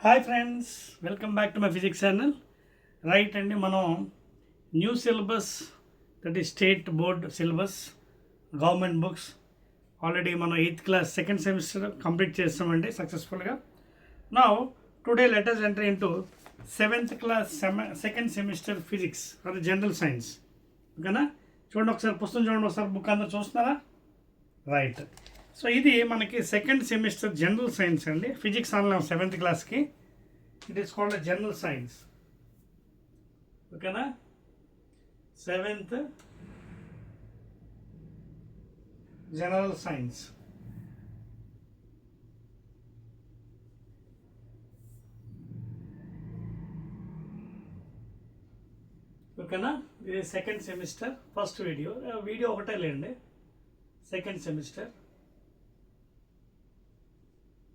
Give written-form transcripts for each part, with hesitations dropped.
Hi friends, welcome back to my physics channel. Right అండి, మనం new syllabus, that is state board syllabus, government books already మనం 8th class second semester complete చేస్తామండి సక్సెస్ఫుల్గా. Now today let us enter into 7th class second semester physics, అది general science. ఓకేనా? చూడండి ఒకసారి, పుస్తకం చూడండి ఒకసారి, బుక్ అందరూ చూస్తున్నారా? రైట్. సో ఇది మనకి సెకండ్ సెమిస్టర్ జనరల్ సైన్స్ అండి, ఫిజిక్స్ అన్నాం 7th క్లాస్కి. It is called general science. ఓకేనా? 7th general science. ఓకేనా? ఇది సెకండ్ సెమిస్టర్ ఫస్ట్ వీడియో ఒకటే లేండి. Second semester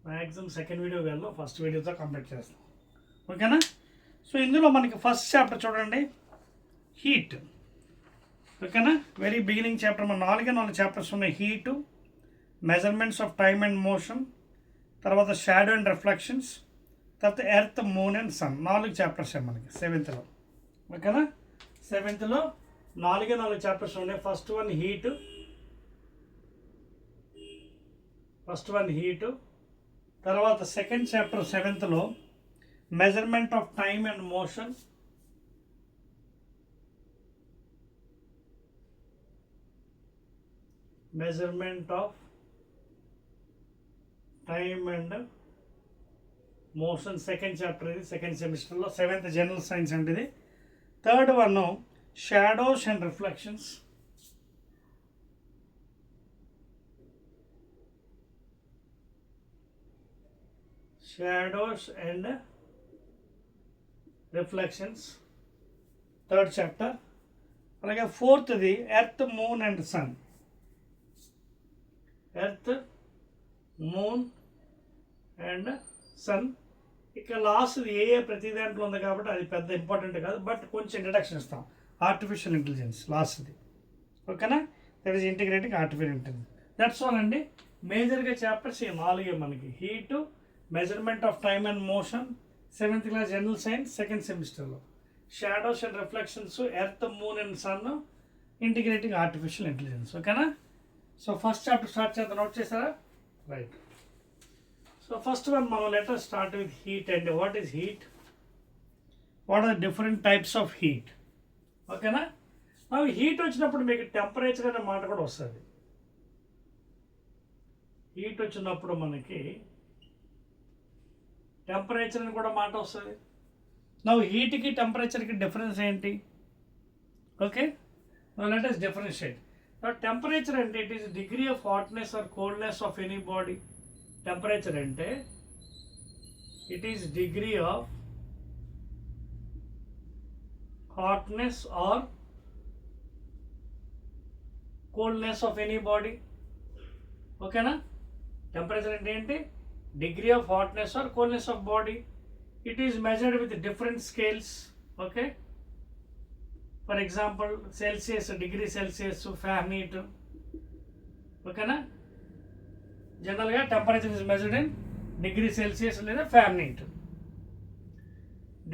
maximum second video వెళ్ళాం, ఫస్ట్ వీడియోతో కంప్లీట్ చేస్తాం. ఓకేనా? సో ఇందులో మనకి ఫస్ట్ చాప్టర్ చూడండి, హీట్. ఓకేనా? వెరీ బిగినింగ్ చాప్టర్, మన 4 చాప్టర్స్ ఉన్నాయి. Heat, measurements of time and motion, తర్వాత షాడో అండ్ రిఫ్లెక్షన్స్, తర్వాత earth, moon and sun. 4 chapters మనకి 7thలో. ఓకేనా? 7thలో 4 చాప్టర్స్ ఉన్నాయి. ఫస్ట్ వన్ హీటు, తర్వాత సెకండ్ చాప్టర్ 7thలో measurement of time and motion, measurement of time and motion second chapter, ఇది సెకండ్ సెమిస్టర్లో 7th జనరల్ సైన్స్ అంటే ఇది. Third one shadows and reflections, shadows and reflections, third chapter. అలాగే ఫోర్త్ది earth, moon and sun. Earth, moon and sun. ఇక లాస్ట్ది ప్రతి దాంట్లో ఉంది కాబట్టి అది పెద్ద ఇంపార్టెంట్ కాదు, బట్ కొంచెం ఇంట్రడక్షన్ ఇస్తాం. ఆర్టిఫిషియల్ ఇంటెలిజెన్స్ లాస్ట్ది. ఓకేనా? That is integrating artificial intelligence. That's all అండి. మేజర్గా చాప్టర్స్ ఈ 4 మనకి. Heat, measurement of time and motion 7th class general science second సెమిస్టర్లో. Shadows and reflections, earth, moon and sun, integrating artificial intelligence. ఓకేనా? So first chapter start చేద్దాం. Note చేస్తారా? Right. So first one మనం letter start with heat. And what is heat? What are different types of heat? ఓకేనా? అవి heat వచ్చినప్పుడు మీకు temperature అనే మాట కూడా వస్తుంది. హీట్ వచ్చినప్పుడు మనకి టెంపరేచర్ అని కూడా మాట వస్తుంది. నవ్వు హీట్కి టెంపరేచర్కి డిఫరెన్స్ ఏంటి? Okay, let us differentiate. Temperature అంటే it is degree of hotness or coldness of any body. Temperature అంటే it is degree of hotness or coldness of any body. ఓకేనా? టెంపరేచర్ అంటే ఏంటి? Degree of hotness or coldness of body. It is measured with different scales. Okay, for example Celsius, degree Celsius, Fahrenheit. Okay na? Generally temperature is measured in degree Celsius లేదా Fahrenheit.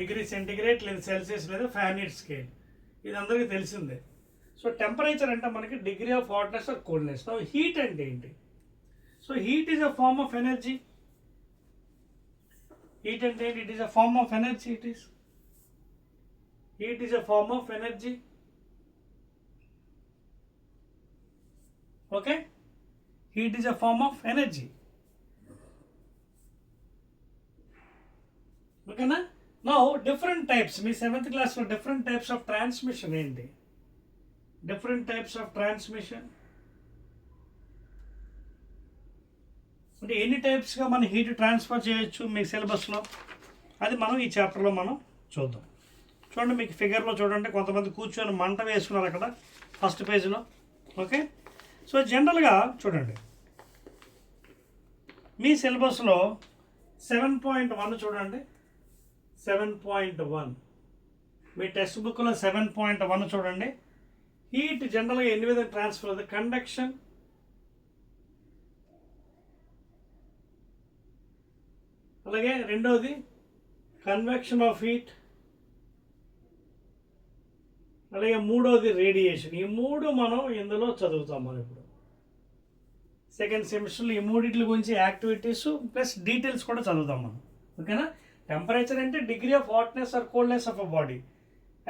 Degree centigrade లేదా Celsius లేదా Fahrenheit scale, ఇది అందరికీ తెలిసిందే. So temperature అంటే మనకి degree of hotness or coldness. Heat అంటే ఏంటి? So heat is a form of energy. Heat and heat, it is a form of energy. Heat is a form of energy. Okay? Heat is a form of energy. Okay na? Now different types. Me 7th class for different types of transmission enti. Different types of transmission. అంటే ఎన్ని టైప్స్గా మనం heat transfer చేయొచ్చు మీ సిలబస్లో, అది మనం ఈ చాప్టర్లో మనం చూద్దాం. చూడండి, మీకు ఫిగర్లో చూడండి, కొంతమంది కూర్చొని మంట వేసుకున్నారు అక్కడ ఫస్ట్ పేజ్లో. ఓకే, సో జనరల్గా చూడండి, మీ సిలబస్లో 7.1 చూడండి. 7.1 మీ టెక్స్ట్ బుక్లో 7.1 చూడండి. హీట్ జనరల్గా ఎన్ని విధంగా ట్రాన్స్ఫర్ అవుతుంది? కండక్షన్, అలాగే రెండవది కన్వెక్షన్ ఆఫ్ హీట్, అలాగే మూడోది రేడియేషన్. ఈ మూడు మనం ఇందులో చదువుతాం మనం ఇప్పుడు సెకండ్ సెమిస్టర్లో. ఈ మూడింటి గురించి యాక్టివిటీస్ ప్లస్ డీటెయిల్స్ కూడా చదువుతాం మనం. ఓకేనా? టెంపరేచర్ అంటే degree of hotness or coldness of a body,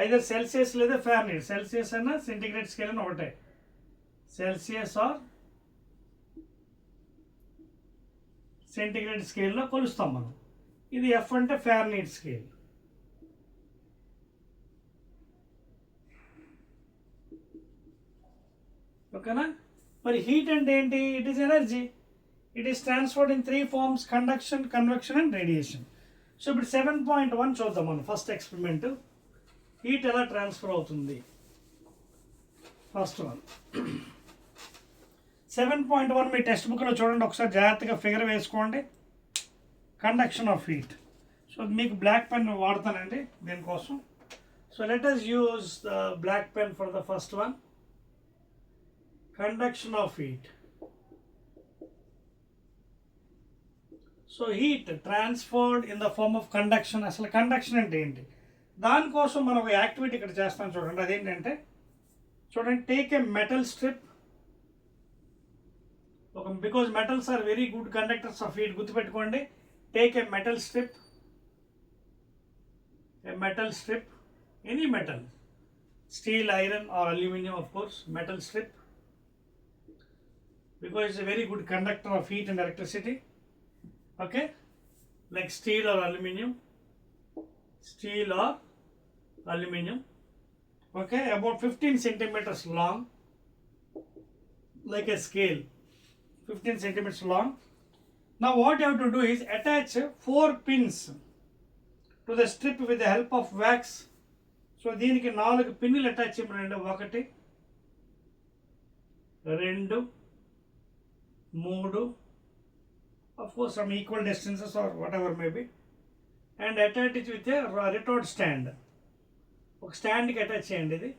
either Celsius లేదా ఫారెన్హీట్. సెల్సియస్ అయినా సెంటిగ్రేడ్ స్కేల్ అని ఒకటే, సెల్సియస్ ఆర్ సెంటిగ్రేడ్ స్కేల్లో కొలుస్తాం మనం. ఇది ఎఫ్ అంటే ఫారెన్హీట్ స్కేల్. ఓకేనా? మరి హీట్ అంటే ఏంటి? It is energy. It is transferred in 3 forms: conduction, convection and radiation. So ఇప్పుడు 7.1 చూద్దాం మనం. ఫస్ట్ ఎక్స్పెరిమెంట్, హీట్ ఎలా ట్రాన్స్ఫర్ అవుతుంది. ఫస్ట్ వన్ 7.1 మీ టెక్స్ట్ బుక్లో చూడండి ఒకసారి, జాగ్రత్తగా ఫిగర్ వేసుకోండి. Conduction of heat. సో మీకు బ్లాక్ పెన్ వాడతానండి దీనికోసం. So let us use the black pen for the first one. Conduction of heat. So heat transferred in the form of conduction. అసలు కండక్షన్ అంటే ఏంటి? దానికోసం మనం ఒక యాక్టివిటీ ఇక్కడ చేస్తాం చూడండి. అదేంటంటే చూడండి, take a metal strip. Because metals are very good conductors of heat, గుర్తుపెట్టుకోండి. Take a metal strip, any metal, steel, iron or aluminium, of course metal strip, because it's a very good conductor of heat and electricity. Okay, like steel or aluminum, okay, about 15 centimeters long, like a scale, 15 centimeters long. Now what you have to do is attach 4 pins to the strip with the help of wax. So దీనికి 4 పిన్నులు attach చేయమనండి. 1 2 3, of course some equal distances or whatever may be, and attach it with a retort stand. ఒక స్టాండ్కి attach చేయండి ఇది.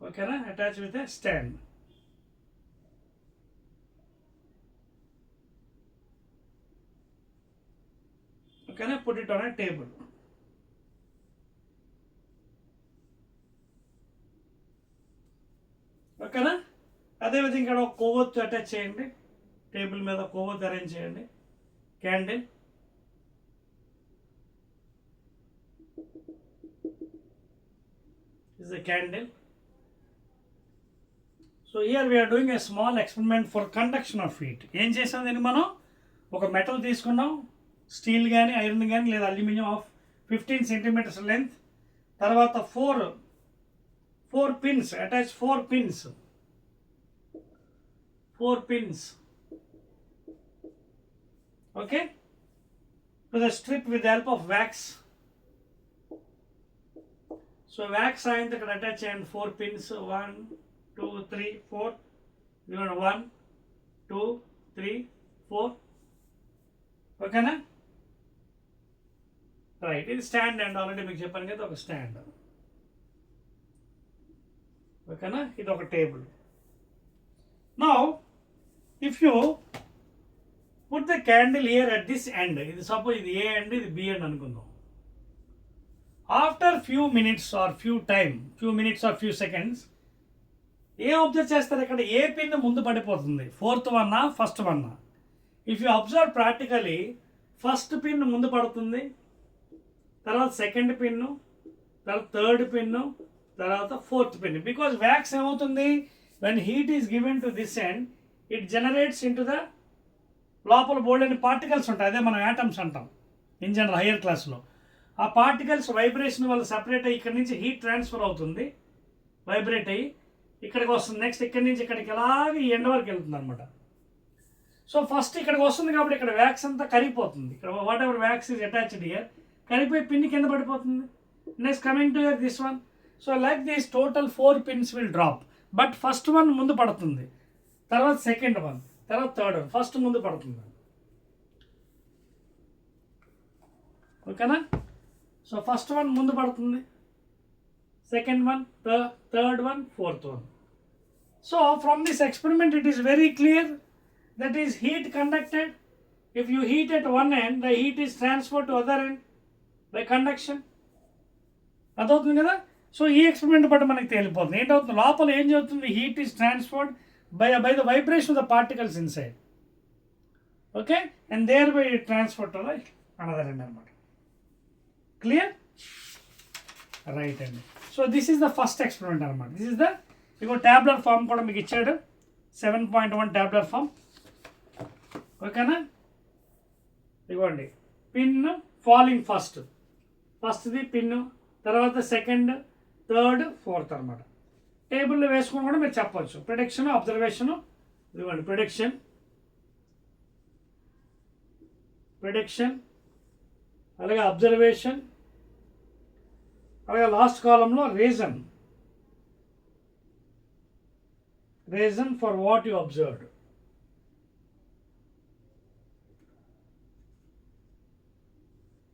ఓకేనా? Attach with a stand. ఓకేనా? Put it on a table. ఓకేనా? అదేవిధంగా ఇక్కడ ఒక కొవ్వొత్తు అటాచ్ చేయండి. టేబుల్ మీద కొవ్వొత్తు అరేంజ్ చేయండి. Candle, is a candle. So here we are doing a small experiment for conduction of heat. ఏం చేసాం దీన్ని మనం? ఒక మెటల్ తీసుకున్నాం, స్టీల్ కానీ ఐరన్ కానీ లేదా అల్యూమినియం ఆఫ్ 15 centimeters లెంత్. తర్వాత 4 pins, attach 4 pins. 4 pins, okay, to the strip with the help of wax. So wax ayindi ikkada attach and 4 pins, 1 2 3 4, 1 2 3 4. Okay na? Right, ఇది స్టాండ్ అండ్ ఆల్రెడీ మీకు చెప్పాను కదా, ఒక stand. ఓకేనా? ఇది ఒక table. Now if you put the candle here at this end, ఇది suppose ఇది ఏ ఎండ్, ఇది బి ఎండ్ అనుకుందాం. After few minutes or few seconds ఏం అబ్జర్వ్ చేస్తారు? ఇక్కడ ఏ పిన్ ముందు పడిపోతుంది? 4th one, first one? If you observe practically, first pin ముందు పడుతుంది, తర్వాత సెకండ్ పిన్ను, తర్వాత థర్డ్ పిన్ను, తర్వాత 4th పిన్. బికాజ్ వ్యాక్స్ ఏమవుతుంది? when heat is given to this end, it generates into the లోపల బోల్డ్ అని పార్టికల్స్ ఉంటాయి, అదే మనం యాటమ్స్ అంటాం ఇన్ జనరల్ హయ్యర్ క్లాస్లో. ఆ పార్టికల్స్ వైబ్రేషన్ వల్ల సపరేట్ అయ్యి ఇక్కడ నుంచి హీట్ ట్రాన్స్ఫర్ అవుతుంది, వైబ్రేట్ అయ్యి ఇక్కడికి వస్తుంది. నెక్స్ట్ ఇక్కడి నుంచి ఇక్కడికి ఎలాగ ఈ ఎండ్ వరకు వెళ్తుంది అనమాట. సో ఫస్ట్ ఇక్కడికి వస్తుంది కాబట్టి ఇక్కడ వ్యాక్స్ అంతా కరిగిపోతుంది. ఇక్కడ what ever wax is attached here, కరిగిపోయి పిన్ కింద పడిపోతుంది. Next coming to this one. So like this total 4 pins will drop. But first one ముందు పడుతుంది, తర్వాత సెకండ్ వన్, తర్వాత థర్డ్ వన్. ఫస్ట్ ముందు పడుతుంది. ఓకేనా? సో ఫస్ట్ వన్ ముందు పడుతుంది, second one, third one, fourth one. So from this experiment it is very clear that is heat conducted If you heat at one end, the heat is transferred to other end by conduction. అదవుతుంది కదా. So ఈ experiment బట్టి మనకి తేలిపోతుంది ఏంటవుతుంది, లోపల ఏం జరుగుతుంది, heat is transferred by the vibration of the particles inside. Okay, and thereby transfer to the another end అనమాట. Clear? Right అండి. So this is the first experiment అనమాట. దిస్ ఇస్ ద ఇగో ట్యాబ్లర్ ఫామ్ కూడా మీకు ఇచ్చాడు, 7.1 tabular form. ఓకేనా? ఇవ్వండి, pin falling ఫస్ట్ది పిన్, తర్వాత సెకండ్, థర్డ్, ఫోర్త్ అనమాట. టేబుల్లో వేసుకుని కూడా మీరు చెప్పవచ్చు. ప్రిడిక్షన్, అబ్జర్వేషను, ఇదిగోండి ప్రిడిక్షన్, అలాగే అబ్జర్వేషన్, అలాగే లాస్ట్ కాలంలో reason for what you observed.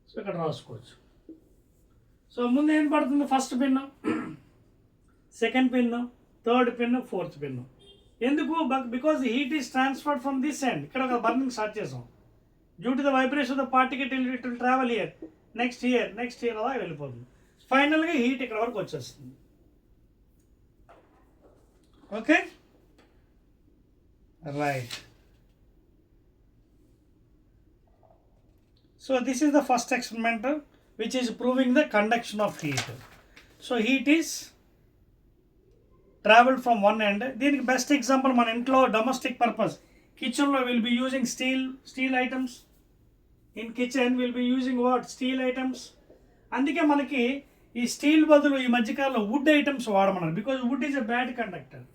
So ఇక్కడ రాసుకోవచ్చు. సో ముందు ఏం పడుతుంది, first pin, second pin, third pin, fourth pin. ఎందుకు? Because heat is transferred from this end. ఇక్కడ ఒక బర్నింగ్ స్టార్ట్ చేసాం. Due to the vibration of the particle it will travel here, next year అలా వెళ్ళిపోతుంది. ఫైనల్గా హీట్ ఇక్కడ వరకు వచ్చేస్తుంది. Okay, right. So this is the first experiment which is proving the conduction of heat. So heat is traveled from one end. దీనికి best example మన ఇంట్లో domestic purpose కిచెన్లో will be using steel items. In kitchen will be using what, steel items. అందుకే మనకి ఈ steel బదులు ఈ మధ్యకాలంలో వుడ్ ఐటమ్స్ వాడమన్నారు. Because wood is a bad conductor.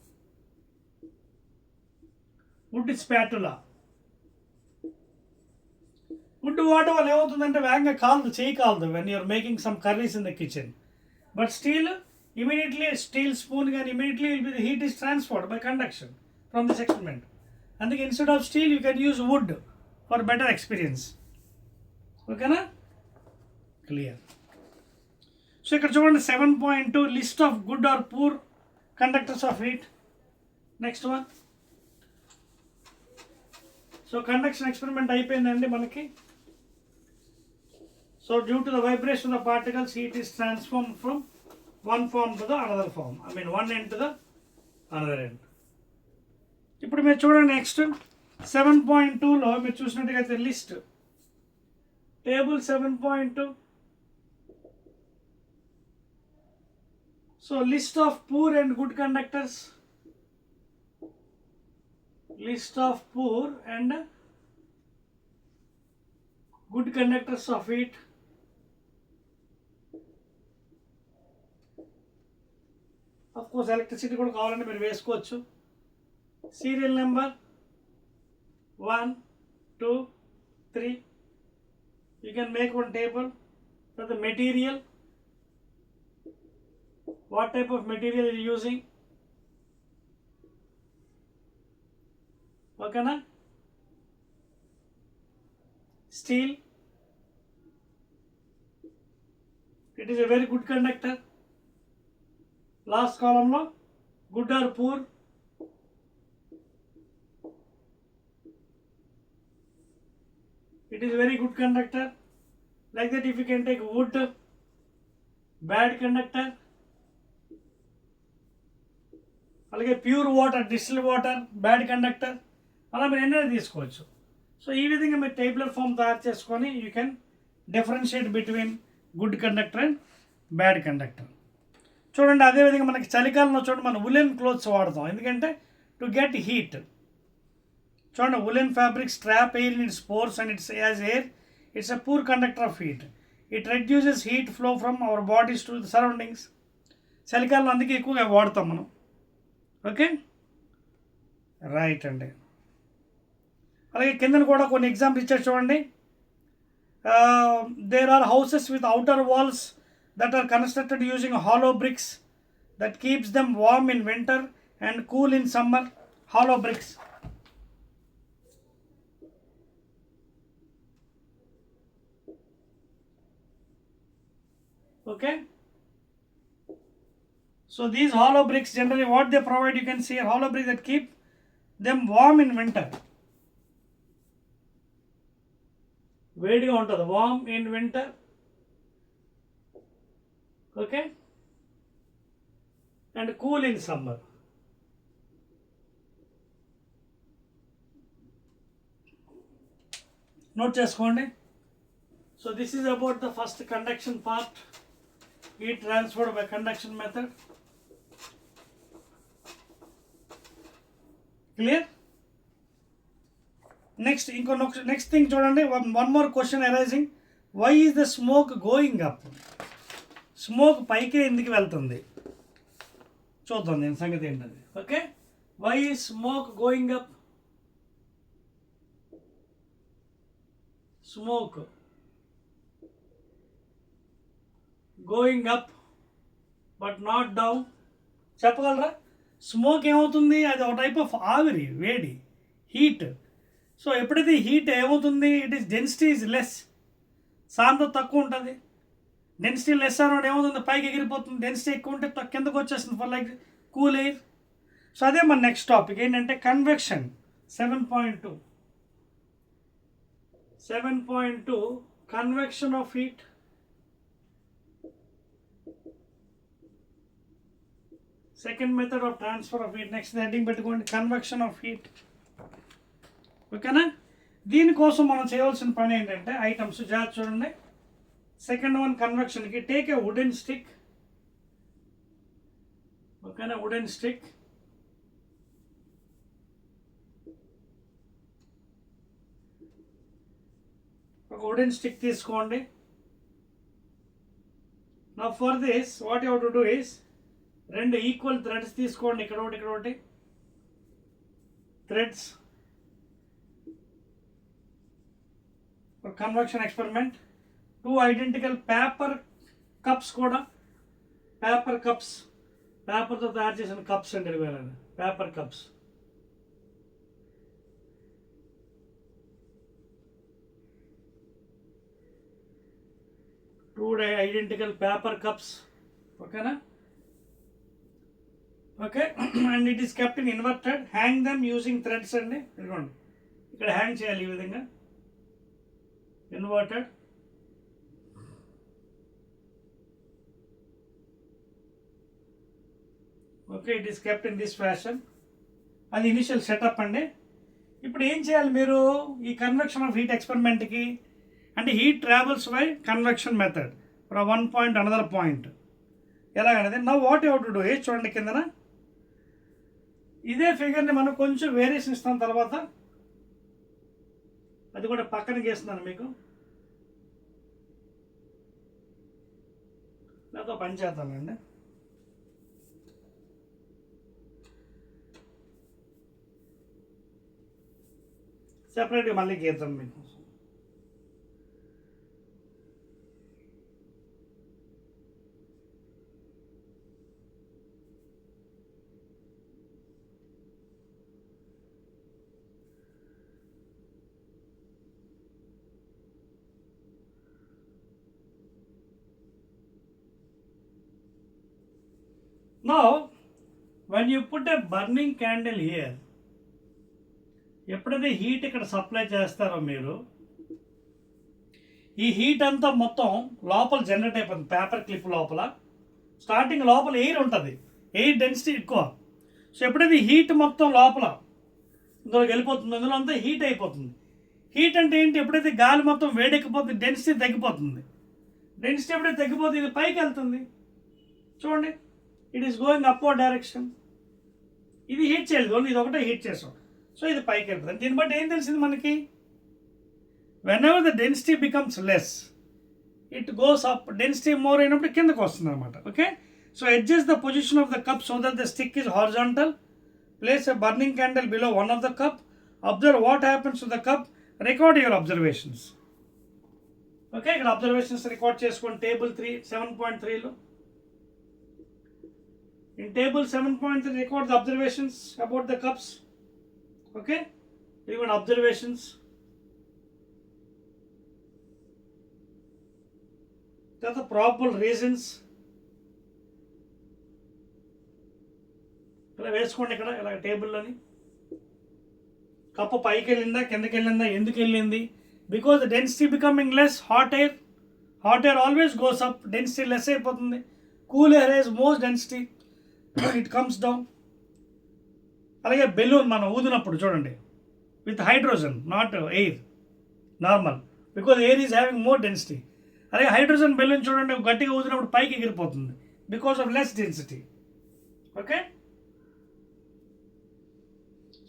Wood spatula, wood వాడడం వల్ల ఏమవుతుందంటే వేగంగా కాలదు, చేయి కాలదు when you're making some curries in the kitchen. But steel immediately, steel spoon కానీ immediately will be the heat is transferred by conduction from this experiment. అందుకే instead of steel you can use wood for better experience. ఓకేనా? Clear. So ఇక్కడ చూడండి 7.2 list of good or poor conductors of heat. Next one. So conduction experiment అయిపోయిందండి మనకి. So due to the vibration of the particles, heat is transformed from one form to the another form. I mean one end to the another end. ఇప్పుడు మీరు చూడండి next 7.2లో మీరు చూసినట్టుగా list table 7.2. So list of poor and good conductors, list of poor and good conductors of heat. Of course electricity కూడా కావాలంటే మీరు వేసుకోవచ్చు. Serial number 1, 2, 3. You can make one table for the material. What type of material you are using? Okay na? Steel. It is a very good conductor. Last column lo good or poor. It is a very good conductor. Like that, if you can take wood, bad conductor. అలాగే pure water, distilled water, bad conductor, అలా మీరు ఎన్నైనా తీసుకోవచ్చు. So ఈ విధంగా మీరు tabular form తయారు చేసుకొని you can differentiate between good conductor and bad conductor. చూడండి, అదేవిధంగా మనకి చలికాలంలో చూడండి మనం ఉలెన్ క్లోత్స్ వాడతాం. ఎందుకంటే టు గెట్ హీట్. చూడండి, woollen fabrics trap air in it's pores and it's as air. It's a poor conductor of heat. It reduces heat flow from our bodies to the surroundings. చలికాలంలో అందుకే ఎక్కువగా వాడతాం మనం. Okay, right అండి. అలాగే కిందన కూడా కొన్ని ఎగ్జాంపుల్ ఇచ్చారు చూడండి. There are houses with outer walls that are constructed using hollow bricks that keeps them warm in winter and cool in summer. Hollow bricks. Okay, so these hollow bricks generally what they provide, you can see a hollow brick that keep them warm in winter. వేడిగా ఉంటుంది, warm in winter. Okay, and cool in summer. Note చేసుకోండి. So this is about the first conduction part, heat transferred by conduction method. Clear? Next thing చూడండి, one more question arising. Why is the smoke going up? Smoke పైకి ఎందుకు వెళ్తుంది చూద్దాం నేను సంగతి ఏంటది. Okay, why is smoke going up? Smoke going up but not down. చెప్పగలరా? Smoke ఏమవుతుంది? అది ఒక టైప్ ఆఫ్ ఆవిరి, వేడి, హీట్. సో ఎప్పుడైతే హీట్ ఏమవుతుంది, it is density is less, సాంద్రత తక్కువ ఉంటుంది. డెన్సిటీ లెస్ అన్నప్పుడు ఏమవుతుంది, పైకి ఎగిరిపోతుంది. డెన్సిటీ ఎక్కువ ఉంటే కిందకు వచ్చేస్తుంది for like cool air. So అదే మన నెక్స్ట్ టాపిక్ ఏంటంటే convection. 7.2 convection of heat. Second method of transfer of heat. Next heading పెట్టుకోండి, కన్వెక్షన్ ఆఫ్ హీట్. ఓకేనా? దీనికోసం మనం చేయవలసిన పని ఏంటంటే ఐటమ్స్ జాగ్రత్త చూడండి. సెకండ్ వన్ కన్వెక్షన్కి టేక్ ఏ వుడెన్ స్టిక్. ఓకేనా, వుడెన్ స్టిక్. ఒక వుడెన్ స్టిక్ తీసుకోండి. నా for this what you have to do is, రెండు ఈక్వల్ థ్రెడ్స్ తీసుకోండి, ఇక్కడ ఒకటి ఇక్కడ ఒకటి threads. Convection experiment. 2 identical paper cups, కూడా పేపర్ కప్స్, పేపర్తో తయారు చేసిన కప్స్ అండి, paper cups. Two identical paper cups. ఓకేనా? Okay, and it is kept in inverted. Hang them using threads అండి. ఇదిగోండి ఇక్కడ హ్యాంగ్ చేయాలి ఈ విధంగా, inverted. Okay, it is kept in this fashion. అది ఇనిషియల్ సెటప్ అండి. ఇప్పుడు ఏం చేయాలి మీరు ఈ కన్వెక్షన్ ఆఫ్ హీట్ ఎక్స్పెరిమెంట్కి అంటే heat travels by convection method from one point another point. ఎలాగనేది now what you have to do ఏ చూడండి కిందన ఇదే ఫిగర్ని మనం కొంచెం వేరియేషన్ ఇస్తాం తర్వాత, అది కూడా పక్కన గీస్తున్నాను మీకు, నాతో పని చేద్దామండి. సెపరేట్గా మళ్ళీ గీద్దాం మీకు. Now, when you put a burning candle here, ఎప్పుడైతే హీట్ ఇక్కడ సప్లై చేస్తారో మీరు, ఈ హీట్ అంతా మొత్తం లోపల జనరేట్ అయిపోతుంది పేపర్ క్లిప్ లోపల. స్టార్టింగ్ లోపల ఎయిర్ ఉంటుంది, ఎయిర్ డెన్సిటీ ఎక్కువ. సో ఎప్పుడైతే హీట్ మొత్తం లోపల ఇందులోకి వెళ్ళిపోతుంది, అందులో అంతా హీట్ అయిపోతుంది. హీట్ అంటే ఏంటి, ఎప్పుడైతే గాలి మొత్తం వేడెక్కిపోతుంది డెన్సిటీ తగ్గిపోతుంది. డెన్సిటీ ఎప్పుడైతే తగ్గిపోతుంది ఇది పైకి వెళ్తుంది. చూడండి, it is going upward direction. ఇది హీట్ చేయలేదు, ఇది ఒకటే హీట్ చేసాం. సో ఇది పైకి వెళ్తుంది. దీన్ని బట్టి ఏం తెలిసింది మనకి, whenever the density becomes less it goes up, density more అయినప్పుడు కిందకు వస్తుంది అనమాట. Okay, so adjust the position of the cup so that the stick is horizontal. Place a burning candle below one of the cup. Observe what happens to the cup. Record your observations. Okay, ఇక్కడ observations record చేసుకోండి. Table 7.3లో in table 7.3 record the observations about the cups. Okay, even observations. The probable reasons. ఇలా వేసుకోండి ఇక్కడ ఇలా టేబుల్లోని. Cup పైకి వెళ్ళిందా కిందకి వెళ్ళిందా, ఎందుకు వెళ్ళింది, Because the density becoming less, hot air always goes up, density less అయిపోతుంది. Cool air has most density, it comes down. అలాగే బెలూన్ మనం ఊదినప్పుడు చూడండి, with hydrogen, not air, normal, because air is having more density. అలాగే hydrogen balloon చూడండి, గట్టిగా ఊదినప్పుడు పైకి ఎగిరిపోతుంది, because of less density. Okay,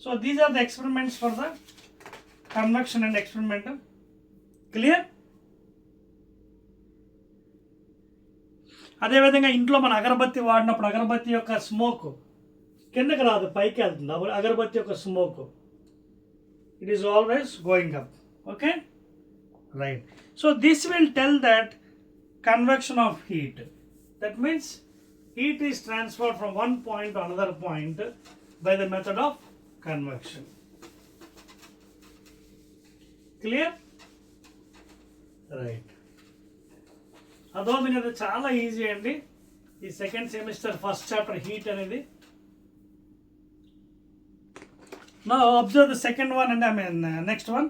so these are the experiments for the convection and experimental. Clear? అదేవిధంగా ఇంట్లో మన అగరబత్తి వాడినప్పుడు అగరబత్తి యొక్క స్మోక్ కిందకి రాదు, పైకి వెళ్తుంది. అగరబత్తి యొక్క smoke, it is always going up. Okay, right. So this will tell that convection of heat. That means heat is transferred from one point to another point by the method of convection. Clear? Right. అదోది చాలా easy అండి. ఈ second semester first chapter heat అనేది. Now observe the second one and next one,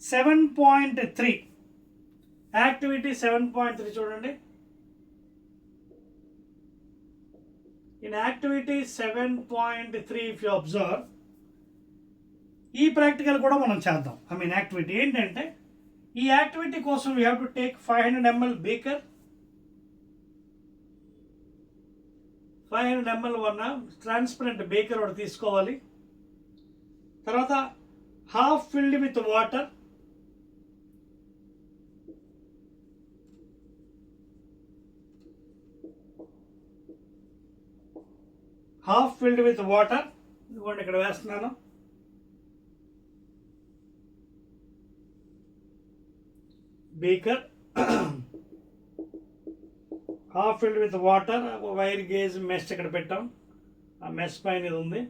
7.3. Activity 7.3 చూడండి. In activity 7.3 if you observe, ఈ practical కూడా మనం చేద్దాం. Activity ఏంటంటే, ఈ యాక్టివిటీ కోసం we have to take 500 ml beaker, 500 ml transparent beaker ఒకటి తీసుకోవాలి. తర్వాత half filled with water, half filled with water. ఇదిగోండి ఇక్కడ వేస్తున్నాను. Beaker half filled with water. Wire gauze mesh ఇక్కడ పెట్టాం, ఆ మెష్ పైన ఇది ఉంది.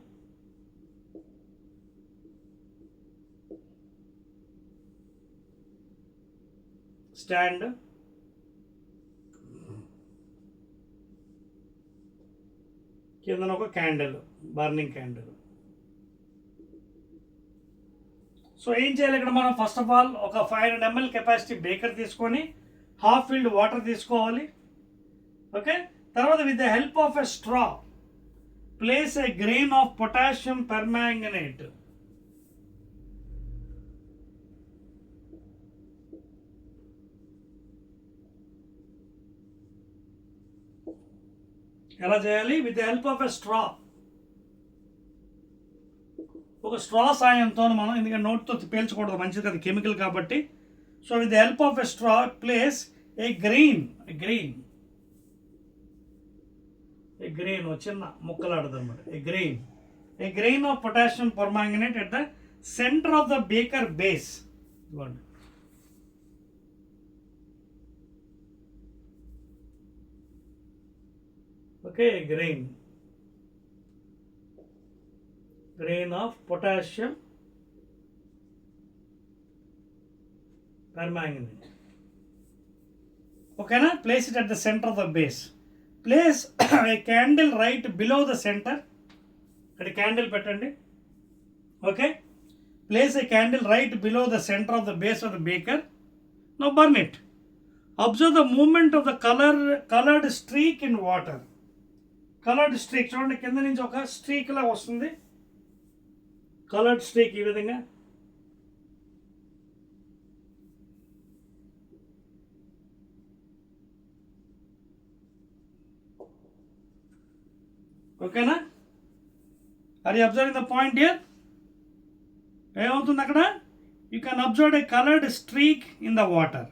స్టాండ్, కిందన ఒక క్యాండిల్, బర్నింగ్ క్యాండిల్. సో ఏం చేయాలి ఇక్కడ మనం? ఫస్ట్ ఆఫ్ ఆల్ ఒక 500 ml కెపాసిటీ బేకర్ తీసుకొని హాఫ్ ఫిల్డ్ వాటర్ తీసుకోవాలి. ఓకే, తర్వాత with the help of a straw place a grain of potassium permanganate. ఎలా చేయాలి? With the help of a straw. ఒక స్ట్రా సాయంతో మనం, ఎందుకంటే నోట్తో పేల్చకూడదు, మంచిది కదా, కెమికల్ కాబట్టి. So with the help of a straw place a grain చిన్న ముక్కలాడదు అనమాట. A grain of potassium permanganate at the centre of the beaker base. ఇవ్వండి. Okay, grain of potassium permanganate. Okay na? Place it at the center of the base. Place a candle right below the center. At a candle pettandi. Okay, place a candle right below the center of the base of the baker. Now burn it. Observe the movement of the colored streak in water. Coloured streak చూడండి, కింద నుంచి ఒక streak లా వస్తుంది, coloured streak. ఈ విధంగా ఓకేనా? Are you observing the point here? ఏమవుతుంది అక్కడ? You can observe a coloured streak in the water.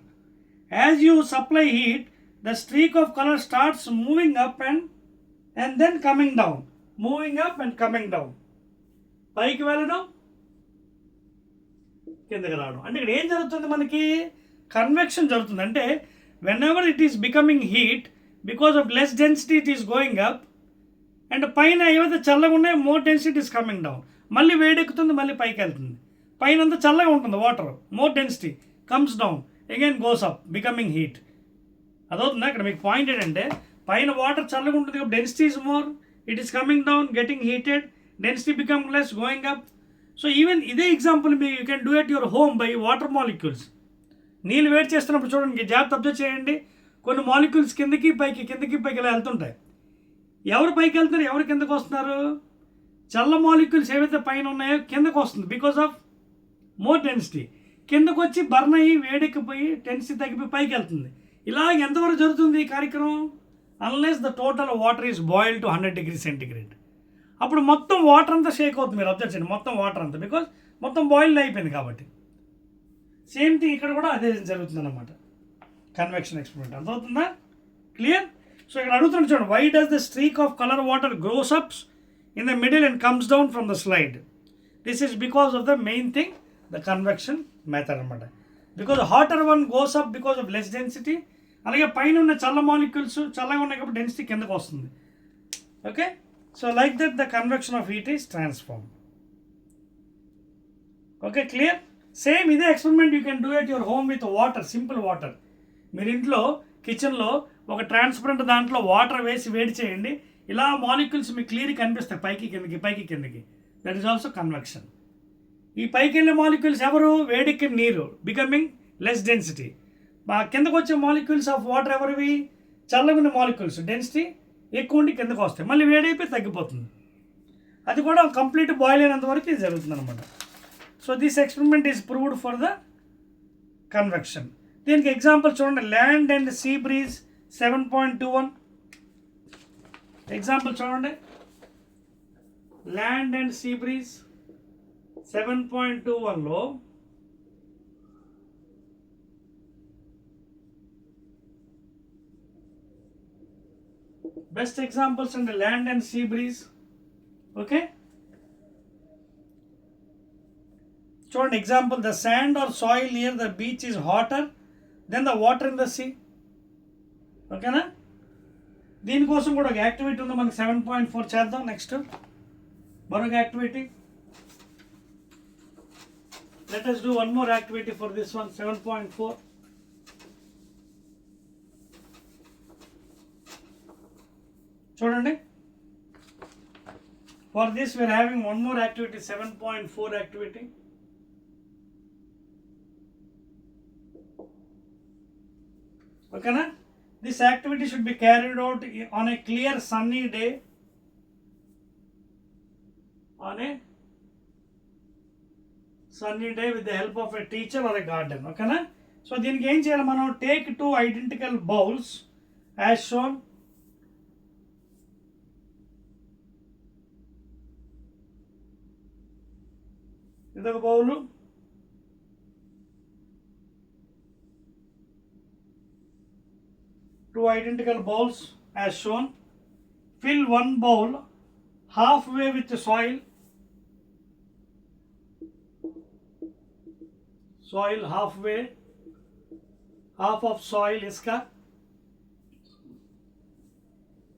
As you supply heat, the streak of colour starts moving up and then coming down, moving up and coming down. పైకి వెళ్ళడం, కిందకి రావడం. అంటే ఇక్కడ ఏం జరుగుతుంది? మనకి కన్వెక్షన్ జరుగుతుంది. అంటే whenever it is becoming heat, because of less density it is going up, and పైన ఏవైతే చల్లగా ఉన్నాయో more density is coming down. మళ్ళీ వేడెక్కుతుంది, మళ్ళీ పైకి వెళ్తుంది. పైన అంతా చల్లగా ఉంటుంది water, more density comes down, again goes up, becoming heat. అదవుతుందా? ఇక్కడ మీకు పాయింట్ ఏంటంటే, పైన వాటర్ చల్లగా ఉంటుంది, density is more, it is coming down, getting heated, density become less, going up. So even ఇదే example me you can do at your home by water molecules. నీళ్ళు వేడి చేస్తున్నప్పుడు చూడండి, జాగ్రత్త అబ్జర్వ్ చేయండి, కొన్ని మాలిక్యూల్స్ కిందకి పైకి ఇలా వెళ్తుంటాయి. ఎవరు పైకి వెళ్తున్నారు, ఎవరు కిందకు వస్తున్నారు? చల్ల మాలిక్యూల్స్ ఏవైతే పైన ఉన్నాయో కిందకు వస్తుంది బికాస్ ఆఫ్ మోర్ డెన్సిటీ. కిందకు వచ్చి బర్న్ అయ్యి వేడెక్కిపోయి డెన్సిటీ తగ్గిపోయి పైకి వెళ్తుంది. ఇలా ఎంతవరకు జరుగుతుంది ఈ కార్యక్రమం? Unless the total water is boil to 100 degrees centigrade. అప్పుడు మొత్తం వాటర్ అంతా షేక్ అవుతుంది. మీరు అబ్జర్వ్ చేయండి, మొత్తం వాటర్ అంతా, బికాజ్ మొత్తం బాయిల్డ్ అయిపోయింది కాబట్టి. సేమ్ థింగ్ ఇక్కడ కూడా అదే జరుగుతుంది అన్నమాట, కన్వెక్షన్ ఎక్స్పెరిమెంట్. అర్థమవుతుందా? క్లియర్? సో ఇక్కడ అడుగుతున్నాడు చూడండి, why does the streak of colour water grows ups in the middle and comes down from the slide? This is because of the main thing, the convection method anamata. Because the hotter one goes up because of less density, alage paina unna challa molecules challaga unnai kabatti density kindaku vastundi. Okay, so like that the convection of heat is transformed. Okay, clear? Same ఇదే experiment you can do at your home with water, simple water. మీరు ఇంట్లో కిచెన్లో ఒక transparent దాంట్లో water వేసి వేడి చేయండి, ఇలా మాలిక్యూల్స్ మీకు క్లియర్ కనిపిస్తాయి పైకి కిందకి. That is also convection. ఈ పైకి వెళ్ళే మాలిక్యూల్స్ ఎవరు? వేడెక్కిన నీరు, బికమింగ్ లెస్ డెన్సిటీ. కిందకు వచ్చే మాలిక్యూల్స్ ఆఫ్ వాటర్ ఎవరివి? చల్లగున్న మాలిక్యూల్స్, డెన్సిటీ ఎక్కువ ఉండి కిందకు వస్తాయి, మళ్ళీ వేడైపోయి తగ్గిపోతుంది. అది కూడా కంప్లీట్ బాయిల్ అయినంత వరకు ఇది జరుగుతుంది అనమాట. So this experiment is proved for the convection. దీనికి ఎగ్జాంపుల్ చూడండి, land and sea breeze 7.21. Example చూడండి, ల్యాండ్ అండ్ సీ బ్రీజ్ 7.21లో బెస్ట్ ఎగ్జాంపుల్స్ అండి land and sea breeze. Okay, చూడండి example, the sand or soil near the beach is hotter than the water in the sea. ఓకేనా? దీనికోసం కూడా ఒక activity ఉంది మనకి, 7.4 చేద్దాం. నెక్స్ట్ మరొక activity, let us do one more activity for this one, 7.4. చూడండి, for this we are having one more activity, 7.4 activity. ఓకేనా? This activity should be carried out on a clear sunny day, with the help of a teacher or a guardian. Okay na? So దీనికి ఏం చేయాలి మనం? Take 2 identical bowls as shown. ఇదొక bowl, two identical bowls as shown. Fill one bowl halfway with soil, halfway, half of soil iska.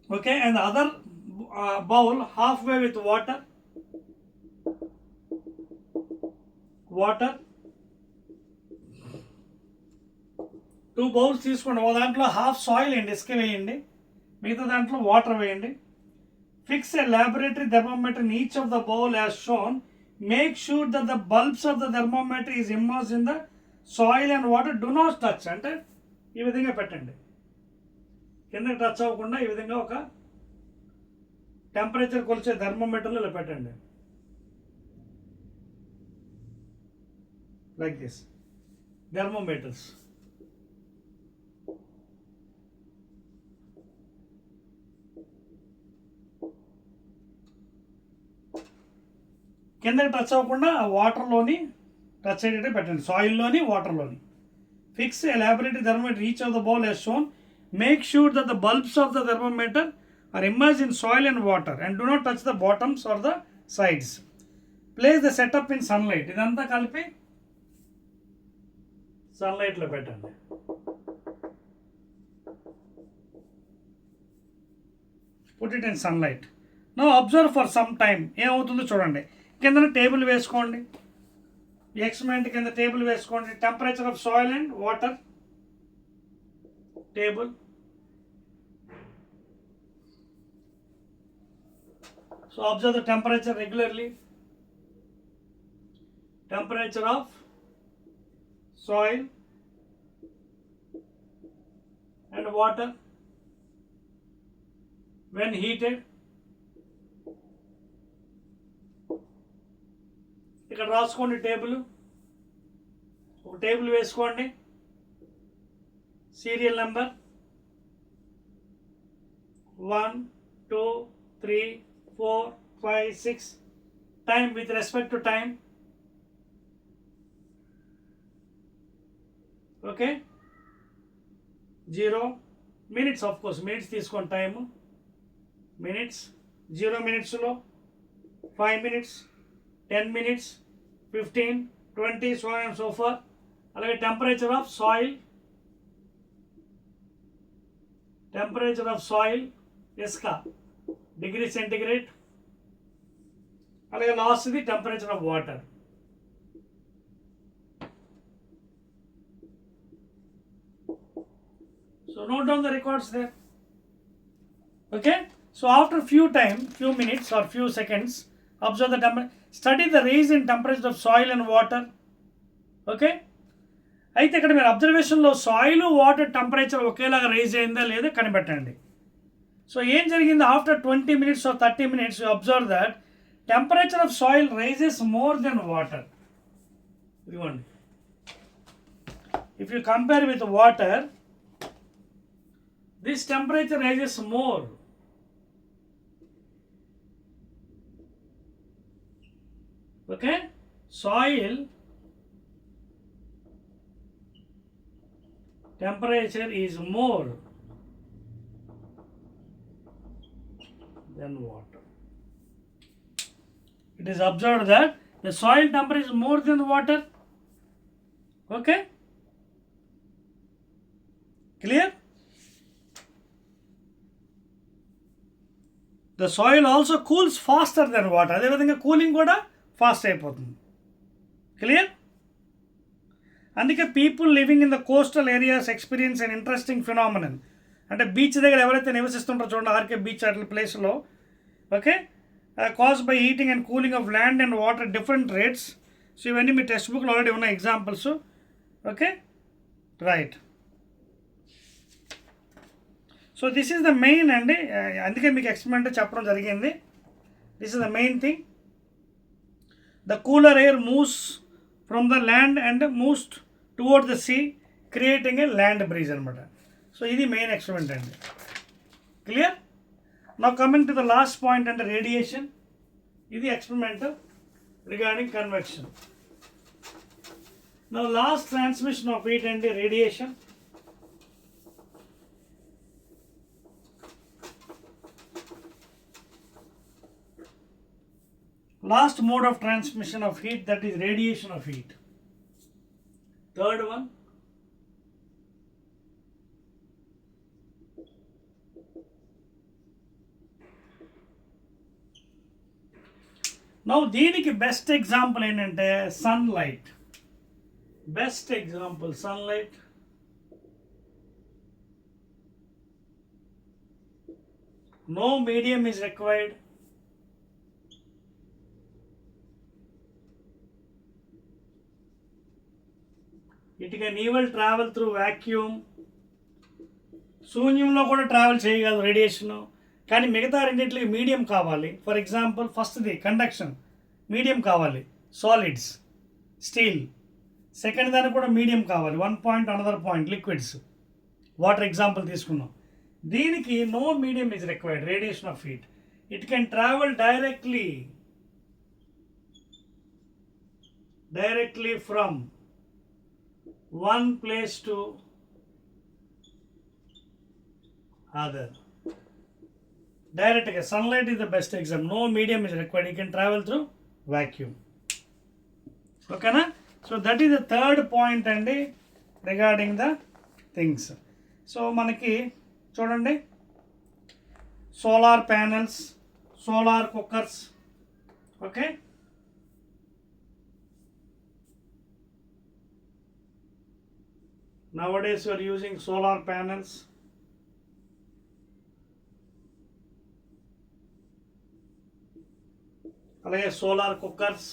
Okay, and the other bowl halfway with water. Two bowls తీసుకోండి, ఒక దాంట్లో half soil వేయండి, ఇసుక వేయండి, మిగతా దాంట్లో water వేయండి. Fix a laboratory thermometer in each of the bowl as shown. Make sure that the bulbs of the thermometer is immerse in the soil and water. Do not touch, అంటే ఈ విధంగా పెట్టండి, కిందకి టచ్ అవ్వకుండా ఈ విధంగా ఒక టెంపరేచర్ కొలిచే థర్మోమీటర్లో ఇలా పెట్టండి, లైక్ దిస్ థర్మోమీటర్స్. కిందకి టచ్ అవ్వకుండా వాటర్లోని టచ్ అయ్యేటట్టు పెట్టండి, సాయిల్లోని వాటర్లోని. Fix a laboratory thermometer each of the bowl as shown. Make sure that the bulbs of the thermometer are immersed in soil and water and do not touch the bottoms or the sides. Place the setup in sunlight. ఇదంతా కలిపి సన్లైట్లో పెట్టండి. Put it in sunlight. Now observe for some time. ఏమవుతుందో చూడండి. కింద table వేసుకోండి, experiment కింద table వేసుకోండి. Temperature of soil and water table. So observe the temperature regularly. temperature of soil and water when heated. ఇక్కడ రాసుకోండి టేబుల్, ఒక table వేసుకోండి, serial number 1 2 3 4 5 6, time with respect to time. Okay, 0 minutes, of course minutes తీసుకోండి, time minutes, 0 minutes లో 5 minutes, 10 minutes, 15, 20, so on and so forth. అలాగే temperature of soil, ఇసుక degree centigrade. అలాగే లాస్ట్ది temperature of water. So note down the records there. Okay, so after few minutes or few seconds, observe the temperature, study the rise in temperature of soil and water. Okay, అయితే ఇక్కడ మీరు అబ్జర్వేషన్లో soil water temperature ఒకేలాగా rise అయిందా లేదా కనిపెట్టండి. So ఏం జరిగింది, after 20 minutes or 30 minutes you observe that temperature of soil rises more than water. ఇదిగోండి, if you compare with water, this temperature rises more. Okay, soil temperature is more than water. It is observed that the soil temperature is more than water. Okay, clear? The soil also cools faster than water. అదే విధంగా cooling కూడా fast అయిపోతుంది. Clear? అందుకే people living in the coastal areas experience an interesting phenomenon. అంటే beach దగ్గర ఎవరైతే నివసిస్తుంటారో చూడండి, RK beach అట్ల ప్లేస్లో, okay, cause by heating and cooling of land and water different rates. So ఇవన్నీ మీ టెక్స్ట్ బుక్లో ఆల్రెడీ ఉన్నాయి examples. Okay, right. So this is the main అండి, అందుకే మీకు ఎక్స్పెరిమెంట్ చెప్పడం జరిగింది. This is the main thing. The cooler air moves from the land and moves toward the sea, creating a land breeze అనమాట. So ఇది main experiment అండి. Clear? Now coming to the last point అంటే radiation. ఇది experiment regarding convection. Now last transmission of heat అండి radiation. Last mode of transmission of heat, that is radiation of heat. Third one, now దీనికి best example ఏంటంటే sunlight. Best example sunlight. No medium is required. It can even travel through vacuum. శూన్యంలో కూడా travel చేయగలదు radiation. కానీ మిగతా రెండింటికి medium కావాలి. For example ఫస్ట్ది కండక్షన్, మీడియం కావాలి, సాలిడ్స్, స్టీల్. సెకండ్ దానికి కూడా మీడియం కావాలి, 1 point another point liquids, water example తీసుకున్నాం. దీనికి no medium is required. Radiation of heat, it can travel directly from one place to other. Direct sunlight is the best example. No medium is required. You can travel through vacuum. Okay na? So that is the third point and regarding the things. So manaki chudandi, solar panels, solar cookers. Okay, nowadays you are using solar panels. అలాగే solar cookers,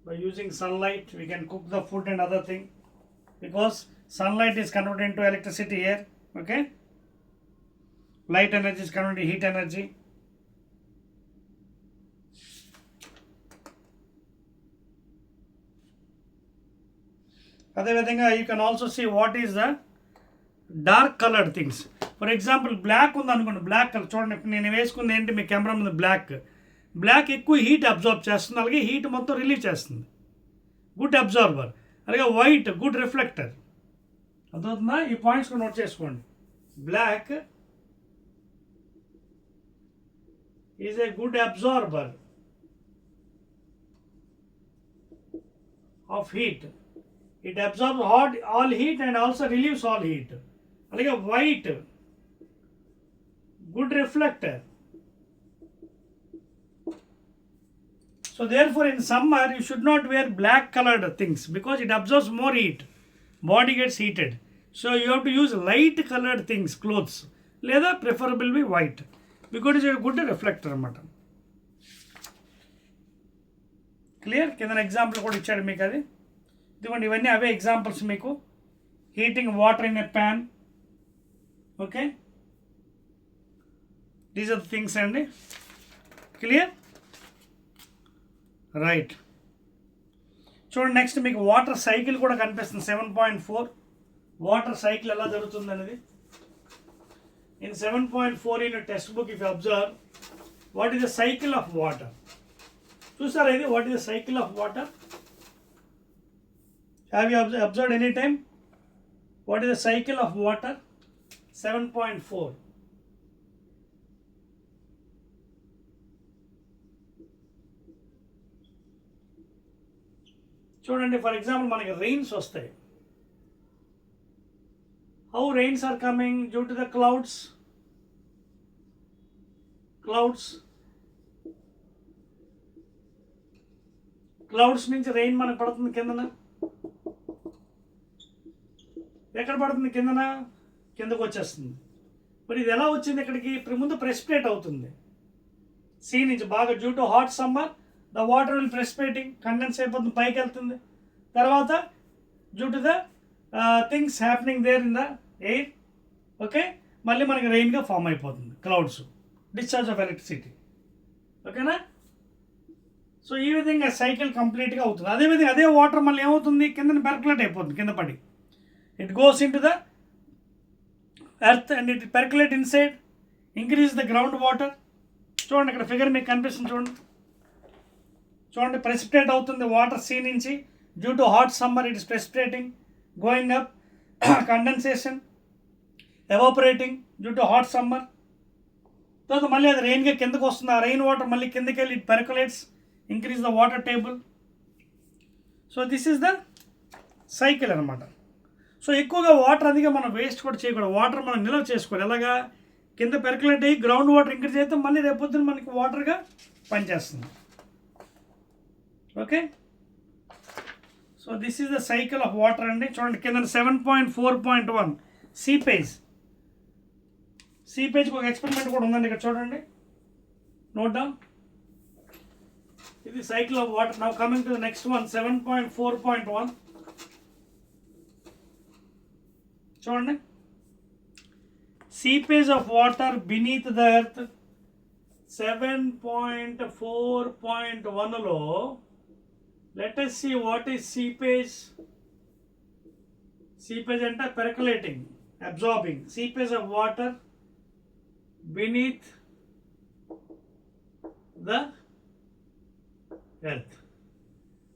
By using sunlight, we can cook the food and other thing, because sunlight is converted into electricity here. Okay, light energy is converted into heat energy. అదేవిధంగా you can also see what is the dark colored things. For example black ఉంది అనుకోండి, black colour చూడండి, నేను వేసుకుంది ఏంటి, మీ camera మీద black ఎక్కువ హీట్ అబ్జర్వ్ చేస్తుంది, అలాగే హీట్ మొత్తం రిలీజ్ చేస్తుంది, గుడ్ అబ్జర్వర్. అలాగే వైట్ గుడ్ రిఫ్లెక్టర్. అర్థమవుతుందా? ఈ పాయింట్స్ నోట్ చేసుకోండి. Black is a good absorber of heat. It absorbs all heat and also relieves all heat. అలాగే white, good reflector. So therefore in summer you should not wear black colored things because it absorbs more heat. Body gets heated. So you have to use light colored things, clothes. లేదా preferably white because it is a good reflector అన్నమాట. Clear? కింద example కూడా ఇచ్చాడు మీకు అది. ఇదిగోండి, ఇవన్నీ అవే ఎగ్జాంపుల్స్ మీకు. Heating water in a pan. Okay, these are the things అండి. క్లియర్? రైట్. చూడండి, నెక్స్ట్ మీకు వాటర్ సైకిల్ కూడా కనిపిస్తుంది. 7.4 వాటర్ సైకిల్ ఎలా జరుగుతుంది అనేది. In 7.4 in textbook if you observe what is the cycle of water. చూసారా ఇది? What is the cycle of water? Have you observed any time? What is the cycle of water? 7.4. చూడండి, for example మనకి rains వస్తాయి. How rains are coming due to the clouds. Clouds నుంచి rain మనకు పడుతుంది కిందన. ఎక్కడ పడుతుంది? కిందకు వచ్చేస్తుంది. మరి ఇది ఎలా వచ్చింది ఇక్కడికి? ముందు ప్రెసిపిటేట్ అవుతుంది సీ నుంచి బాగా. Due to hot summer the water will precipitating, condense అయిపోతుంది, పైకి వెళ్తుంది. తర్వాత due to the things happening there in the air, okay, మళ్ళీ మనకి రెయిన్గా ఫామ్ అయిపోతుంది క్లౌడ్స్, డిశ్చార్జ్ ఆఫ్ ఎలక్ట్రిసిటీ. ఓకేనా? సో ఈ విధంగా సైకిల్ కంప్లీట్గా అవుతుంది. అదేవిధంగా అదే వాటర్ మళ్ళీ ఏమవుతుంది? కింద పెర్కులేట్ అయిపోతుంది, కింద పడి. It goes into the earth and it percolate inside, increase the groundwater. చూడండి, ఇక్కడ ఫిగర్ మీకు కనిపిస్తుంది. చూడండి, ప్రెసిపిటేట్ అవుతుంది వాటర్ సీ నుంచి. Due to hot summer it is precipitating, going up, condensation, evaporating due to hot summer. తర్వాత మళ్ళీ అది రెయిన్గా కిందకు వస్తుంది. ఆ రెయిన్ వాటర్ మళ్ళీ కిందకి వెళ్ళి it percolates, increase the water table. So this is the cycle అనమాట. సో ఎక్కువగా వాటర్ అదిగా మనం వేస్ట్ కూడా చేయకూడదు. వాటర్ మనం నిల్వ చేసుకోవాలి. ఎలాగా? కింద పెర్కులేట్ అయ్యి గ్రౌండ్ వాటర్ ఇంక్రీజ్ అయితే మళ్ళీ రేపొద్దున మనకి వాటర్గా పనిచేస్తుంది. Okay, so this is the cycle of water అండి. చూడండి, కింద 7.4.1 సీపేజ్. సీపేజ్కి ఒక ఎక్స్పెరిమెంట్ కూడా ఉందండి ఇక్కడ చూడండి, నోట్ డౌన్. ఇది cycle of water. Now coming to the next one, 7.4.1. చూడండి, seepage of water beneath the earth. 7.4.1 లో let us see what is seepage. Seepage అంటే percolating, absorbing. Seepage of water beneath the earth.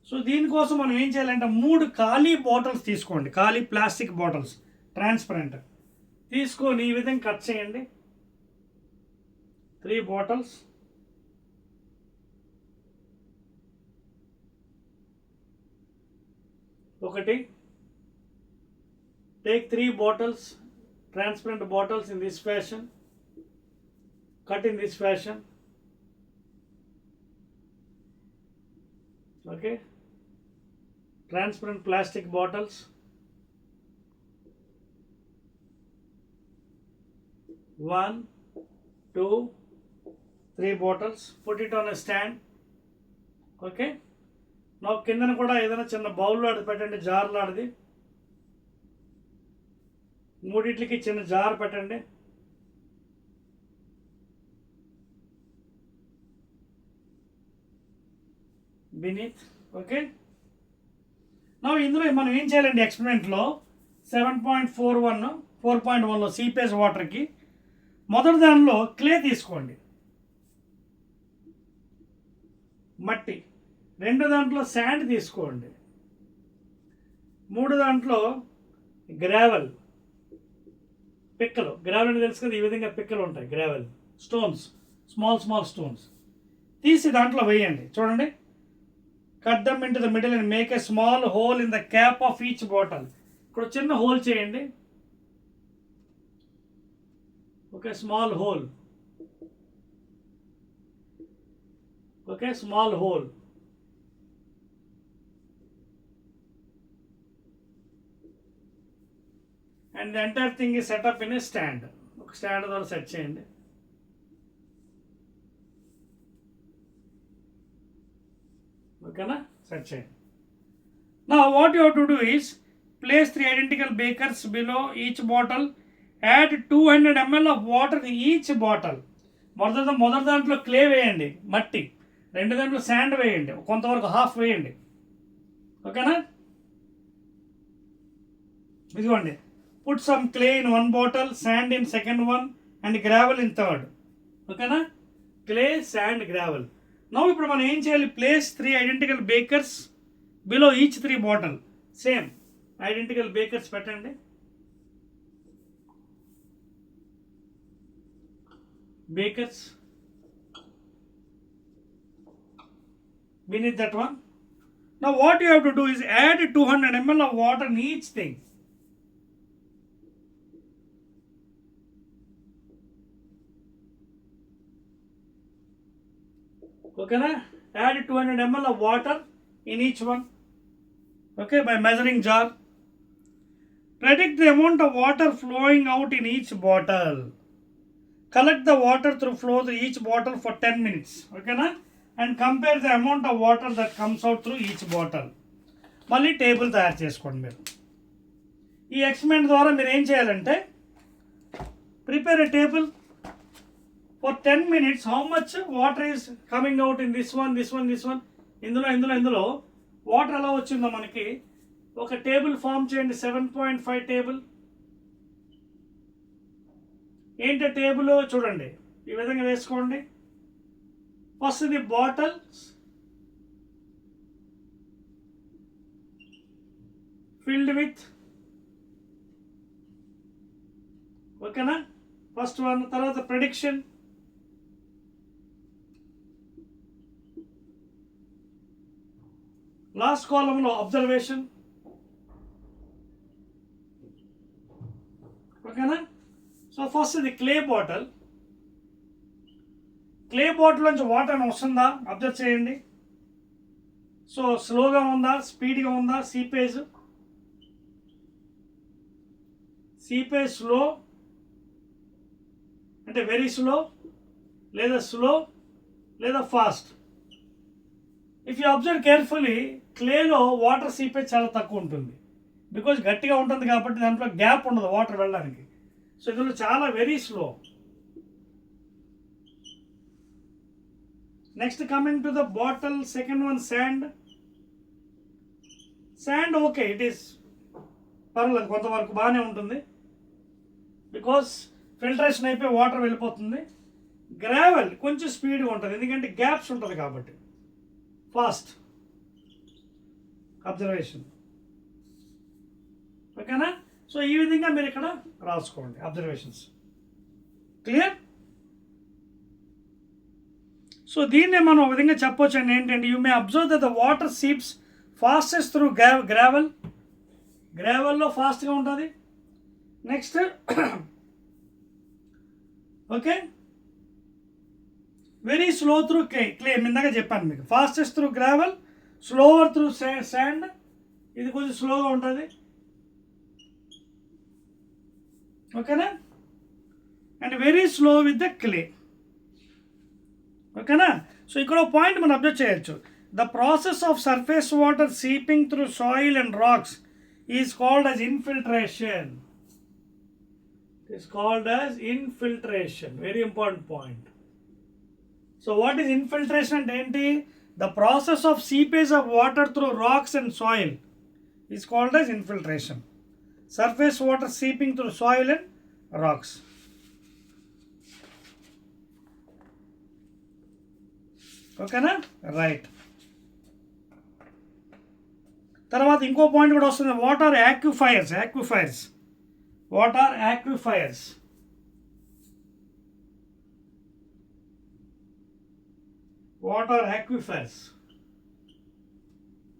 So దీనికోసం మనం ఏం చేయాలంటే 3 ఖాళీ bottles తీసుకోండి, ఖాళీ ప్లాస్టిక్ బాటిల్స్, ట్రాన్స్పరెంట్ తీసుకొని ఈ విధంగా కట్ చేయండి. 3 బాటిల్స్. ఒకటి, take 3 bottles, transparent bottles in this fashion, cut in this fashion. Okay, transparent plastic bottles. 1, 2, 3 bottles. Put it on a stand. Okay. నాకు కిందన కూడా ఏదైనా చిన్న బౌల్లో అది పెట్టండి, జార్లో అది మూడిట్లకి చిన్న జార్ పెట్టండి. beneath. ఓకే, నా ఇందులో మనం ఏం చేయాలండి ఎక్స్పెరిమెంట్లో 7.41 4.1లో సీపేజ్ వాటర్కి మొదటి దానిలో క్లే తీసుకోండి, మట్టి. రెండో దాంట్లో శాండ్ తీసుకోండి. మూడో దాంట్లో గ్రావెల్, పిక్కలు. గ్రావెల్ అని తెలుసు కదా, ఈ విధంగా పిక్కలు ఉంటాయి. గ్రావెల్ స్టోన్స్, స్మాల్ స్టోన్స్ తీసి దాంట్లో వేయండి. చూడండి, cut them into the middle and make a small hole in the cap of each bottle. ఇక్కడ చిన్న హోల్ చేయండి. Okay, small hole. Okay, small hole. And the entire thing is setup in a stand. ఒక stand ద్వారా set చేయండి. ఓకేనా, set చేయండి. నా what you have to do is place 3 identical bakers below each bottle. Add 200 ml of water in each bottle. మొదటి దాంట్లో clay వేయండి, మట్టి. రెండు దాంట్లో శాండ్ వేయండి, కొంతవరకు హాఫ్ వేయండి. ఓకేనా, ఇదిగోండి. Put some clay in 1 bottle, sand in second one and gravel in third. ఓకేనా, క్లే, శాండ్, గ్రావెల్. నౌ ఇప్పుడు మనం ఏం చేయాలి? Place 3 identical bakers below each 3 bottle. Same identical bakers పెట్టండి. bakers beneath that one. Now what you have to do is add 200 ml of water in each thing. Okay na? Add 200 ml of water in each one. Okay, by measuring jar. Predict the amount of water flowing out in each bottle. Collect the water through flow through each bottle for 10 minutes. Okay na? And compare the amount of water that comes out through each bottle. మళ్ళీ table తయారు చేసుకోండి మీరు. ఈ experiment ద్వారా మీరు ఏం చేయాలంటే prepare a table for 10 minutes how much water is coming out in this one. ఇందులో వాటర్ ఎలా వచ్చిందో మనకి ఒక టేబుల్ ఫామ్ చేయండి. 7.5 టేబుల్. ఏంటి టేబుల్ చూడండి, ఈ విధంగా వేసుకోండి. First the bottles filled with. ఓకేనా, ఫస్ట్ వన్. తర్వాత ప్రెడిక్షన్, లాస్ట్ కాలంలో అబ్జర్వేషన్. ఓకేనా, సో ఫస్ట్ ఇది క్లే బాటిల్. క్లే బాటిల్ నుంచి వాటర్ వస్తుందా అబ్జర్వ్ చేయండి. సో స్లోగా ఉందా, స్పీడ్గా ఉందా? సీపేజ్ స్లో అంటే వెరీ స్లో, లేదా fast. If you observe carefully క్లేలో వాటర్ సీపేజ్ చాలా తక్కువ ఉంటుంది. బికాజ్ గట్టిగా ఉంటుంది కాబట్టి దాంట్లో గ్యాప్ ఉండదు వాటర్ వెళ్ళడానికి. సో ఇందులో చాలా very slow. Next coming to the bottle, second one sand. Okay, it is పర్వాలేదు, కొంతవరకు బాగానే ఉంటుంది. బికాస్ ఫిల్టరేషన్ అయిపోయి వాటర్ వెళ్ళిపోతుంది. గ్రావెల్ కొంచెం స్పీడ్గా ఉంటుంది, ఎందుకంటే గ్యాప్స్ ఉంటుంది కాబట్టి. Fast observation. ఓకేనా, సో ఈ విధంగా మీరు ఇక్కడ రాసుకోండి అబ్జర్వేషన్స్. క్లియర్? సో దీన్నే మనం ఒక విధంగా చెప్పొచ్చు అండి. ఏంటంటే you may observe that the water seeps fastest through గ్రావెల్లో ఫాస్ట్గా ఉంటుంది. Next okay, very slow through clay. ఇందాక చెప్పాను మీకు. Fastest through gravel, slower through sand. ఇది కొంచెం స్లోగా ఉంటుంది. ఓకేనా, and very slow with the clay. ఓకేనా, సో ఇక్కడ పాయింట్ మనం అబ్జర్వ్ చేయొచ్చు. The process of surface water seeping through soil and rocks is called as infiltration. It is called as infiltration. Very important point. So what is infiltration and enti? The process of seepage of water through rocks and soil is called as infiltration. Surface water seeping through soil and rocks. Okay na? Right. తర్వాత ఇంకో point కూడా వస్తుంది. What are aquifers? What are aquifers?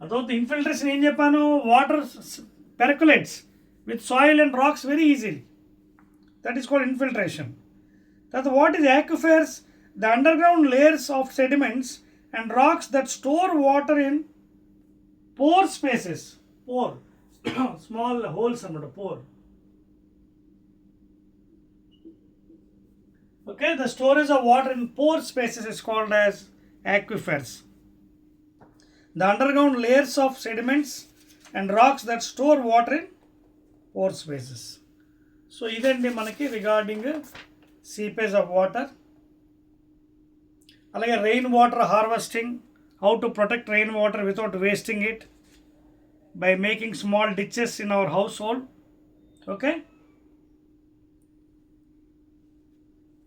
అదొక infiltration ఏం చెప్పాను? Water percolates with soil and rocks very easily. That is called infiltration. తర్వాత what is aquifers? The underground layers of sediments and rocks that store water in pore spaces. Pore small holes annamata, pore. Okay, the storage of water in pore spaces is called as aquifers. The underground layers of sediments and rocks that store water in pore spaces. So idandi manaki regarding seepage of water. Alage rain water harvesting, how to protect rainwater without wasting it by making small ditches in our household. Okay,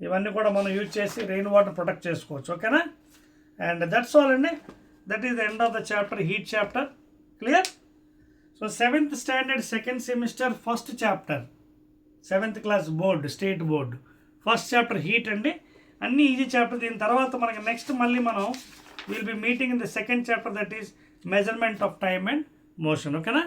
ఇవన్నీ కూడా మనం use చేసి rain water protect చేసుకోవచ్చు. ఓకేనా? And that's all అండి. That is the end of the chapter, heat chapter. Clear? So 7th standard second semester first chapter, 7th class board, state board, first chapter heat అండి. అన్నీ easy chapter. దీని తర్వాత మనకి next మళ్ళీ మనం we'll be meeting in the second chapter, that is measurement of time and motion. Okay na?